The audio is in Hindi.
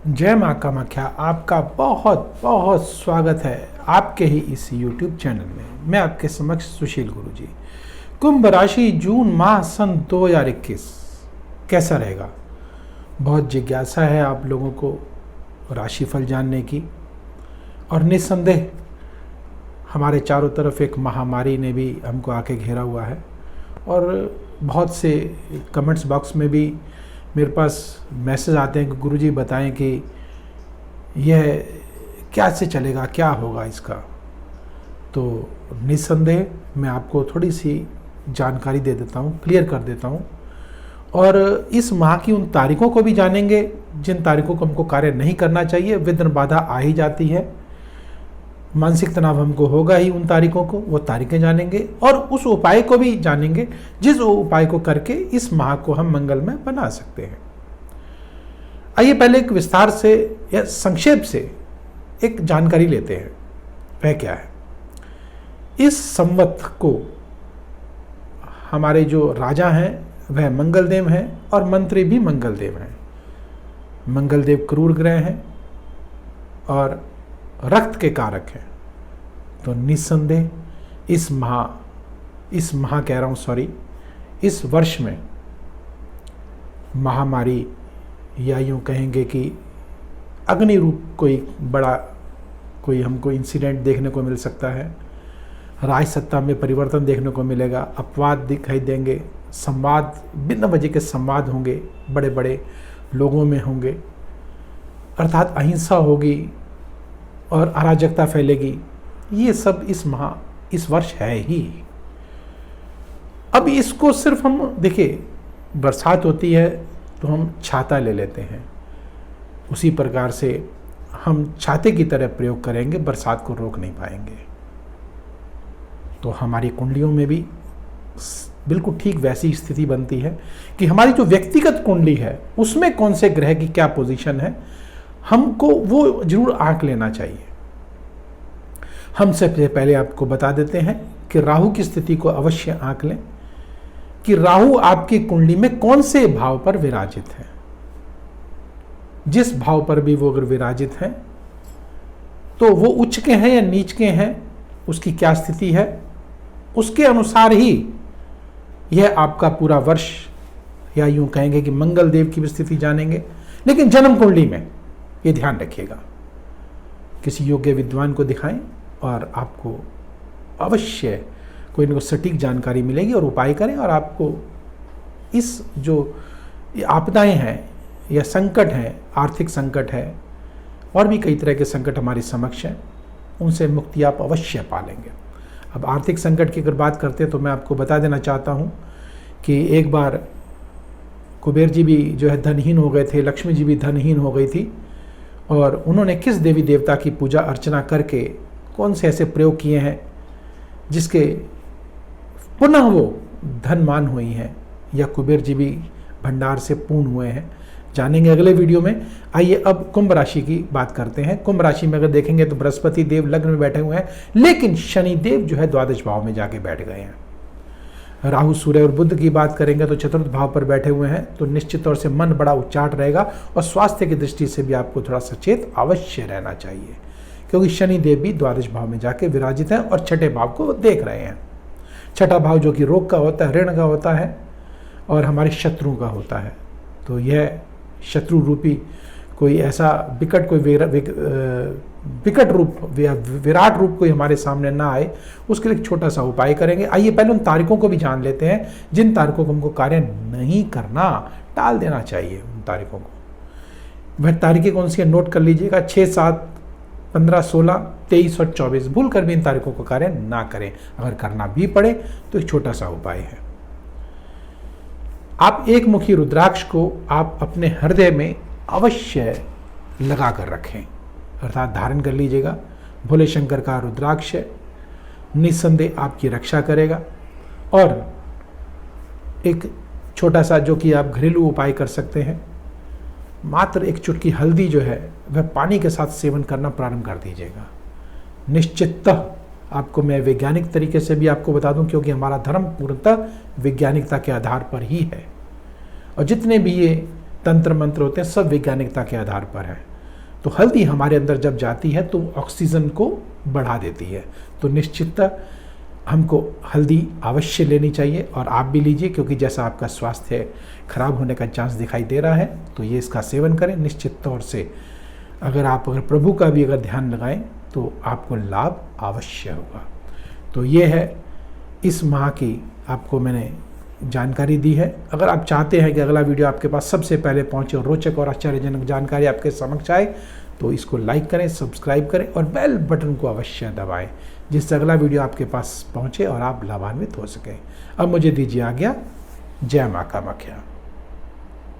जय माँ कामाख्या। आपका बहुत बहुत स्वागत है आपके ही इस YouTube चैनल में। मैं आपके समक्ष सुशील गुरु जी। कुंभ राशि जून माह सन 2021 कैसा रहेगा? बहुत जिज्ञासा है आप लोगों को राशिफल जानने की, और निस्संदेह हमारे चारों तरफ एक महामारी ने भी हमको आके घेरा हुआ है, और बहुत से कमेंट्स बॉक्स में भी मेरे पास मैसेज आते हैं कि गुरुजी बताएं कि यह क्या से चलेगा, क्या होगा इसका। तो निस्संदेह मैं आपको थोड़ी सी जानकारी दे देता हूँ, क्लियर कर देता हूँ, और इस माह की उन तारीखों को भी जानेंगे जिन तारीखों को हमको कार्य नहीं करना चाहिए। विघ्न बाधा आ ही जाती है, मानसिक तनाव हमको होगा ही उन तारीखों को, वो तारीखें जानेंगे, और उस उपाय को भी जानेंगे जिस उपाय को करके इस माह को हम मंगलमय बना सकते हैं। आइए पहले एक विस्तार से या संक्षेप से एक जानकारी लेते हैं। वह क्या है? इस संवत को हमारे जो राजा हैं वह मंगलदेव हैं, और मंत्री भी मंगलदेव हैं। मंगलदेव क्रूर ग्रह हैं और रक्त के कारक हैं। तो निस्संदेह इस माह कह रहा हूँ, सॉरी, इस वर्ष में महामारी, या यूँ कहेंगे कि अग्नि रूप कोई हमको इंसिडेंट देखने को मिल सकता है। राज सत्ता में परिवर्तन देखने को मिलेगा, अपवाद दिखाई देंगे, संवाद, बिना वजह के संवाद होंगे, बड़े बड़े लोगों में होंगे, अर्थात अहिंसा होगी और अराजकता फैलेगी। ये सब इस वर्ष है ही। अब इसको सिर्फ हम देखिए, बरसात होती है तो हम छाता ले लेते हैं, उसी प्रकार से हम छाते की तरह प्रयोग करेंगे, बरसात को रोक नहीं पाएंगे। तो हमारी कुंडलियों में भी बिल्कुल ठीक वैसी स्थिति बनती है कि हमारी जो व्यक्तिगत कुंडली है उसमें कौन से ग्रह की क्या पोजीशन है, हमको वो जरूर आंक लेना चाहिए। हम सबसे पहले आपको बता देते हैं कि राहु की स्थिति को अवश्य आंक लें कि राहु आपकी कुंडली में कौन से भाव पर विराजित है। जिस भाव पर भी वो अगर विराजित है तो वो उच्च के हैं या नीच के हैं, उसकी क्या स्थिति है, उसके अनुसार ही यह आपका पूरा वर्ष, या यूं कहेंगे कि मंगल देव की भी स्थिति जानेंगे। लेकिन जन्म कुंडली में ये ध्यान रखिएगा, किसी योग्य विद्वान को दिखाएं और आपको अवश्य कोई न कोई सटीक जानकारी मिलेगी, और उपाय करें, और आपको इस जो आपदाएं हैं या संकट हैं, आर्थिक संकट है और भी कई तरह के संकट हमारे समक्ष हैं, उनसे मुक्ति आप अवश्य पालेंगे। अब आर्थिक संकट की अगर बात करते हैं तो मैं आपको बता देना चाहता हूँ कि एक बार कुबेर जी भी जो है धनहीन हो गए थे, लक्ष्मी जी भी धनहीन हो गई थी, और उन्होंने किस देवी देवता की पूजा अर्चना करके कौन से ऐसे प्रयोग किए हैं जिसके पुनः वो धनवान हुई हैं, या कुबेर जी भी भंडार से पूर्ण हुए हैं, जानेंगे अगले वीडियो में। आइए अब कुंभ राशि की बात करते हैं। कुंभ राशि में अगर देखेंगे तो बृहस्पति देव लग्न में बैठे हुए हैं, लेकिन शनि देव जो है द्वादश भाव में जाके बैठ गए हैं। राहु, सूर्य और बुध की बात करेंगे तो चतुर्थ भाव पर बैठे हुए हैं। तो निश्चित तौर से मन बड़ा उच्चाट रहेगा, और स्वास्थ्य की दृष्टि से भी आपको थोड़ा सचेत अवश्य रहना चाहिए, क्योंकि शनि देव भी द्वादश भाव में जाके विराजित हैं और छठे भाव को देख रहे हैं। छठा भाव जो कि रोग का होता है, ऋण का होता है, और हमारे शत्रुओं का होता है। तो यह शत्रु रूपी कोई ऐसा विकट रूप, विराट रूप कोई हमारे सामने ना आए, उसके लिए एक छोटा सा उपाय करेंगे। आइए पहले उन तारीखों को भी जान लेते हैं जिन तारीखों को हमको कार्य नहीं करना, टाल देना चाहिए। उन तारीखों को, वह तारीखें कौन सी है नोट कर लीजिएगा। 6, 7, 15, 16, 23 और 24। भूल कर भी इन तारीखों को कार्य ना करें। अगर करना भी पड़े तो एक छोटा सा उपाय है, आप एक मुखी रुद्राक्ष को आप अपने हृदय में अवश्य लगा कर रखें, अर्थात धारण कर लीजिएगा। भोले शंकर का रुद्राक्ष निस्संदेह आपकी रक्षा करेगा। और एक छोटा सा जो कि आप घरेलू उपाय कर सकते हैं, मात्र एक चुटकी हल्दी जो है वह पानी के साथ सेवन करना प्रारंभ कर दीजिएगा। निश्चिततः आपको मैं वैज्ञानिक तरीके से भी आपको बता दूं, क्योंकि हमारा धर्म पूर्णतः वैज्ञानिकता के आधार पर ही है, और जितने भी ये तंत्र मंत्र होते हैं सब वैज्ञानिकता के आधार पर है। तो हल्दी हमारे अंदर जब जाती है तो ऑक्सीजन को बढ़ा देती है। तो निश्चितता हमको हल्दी अवश्य लेनी चाहिए, और आप भी लीजिए, क्योंकि जैसा आपका स्वास्थ्य खराब होने का चांस दिखाई दे रहा है तो ये इसका सेवन करें निश्चित तौर से। अगर प्रभु का भी अगर ध्यान लगाएं तो आपको लाभ अवश्य होगा। तो ये है इस माह की आपको मैंने जानकारी दी है। अगर आप चाहते हैं कि अगला वीडियो आपके पास सबसे पहले पहुंचे और रोचक और आश्चर्यजनक जानकारी आपके समक्ष आए, तो इसको लाइक करें, सब्सक्राइब करें और बेल बटन को अवश्य दबाएं, जिससे अगला वीडियो आपके पास पहुंचे और आप लाभान्वित हो सकें। अब मुझे दीजिए आज्ञा। जय माँ कामाख्या।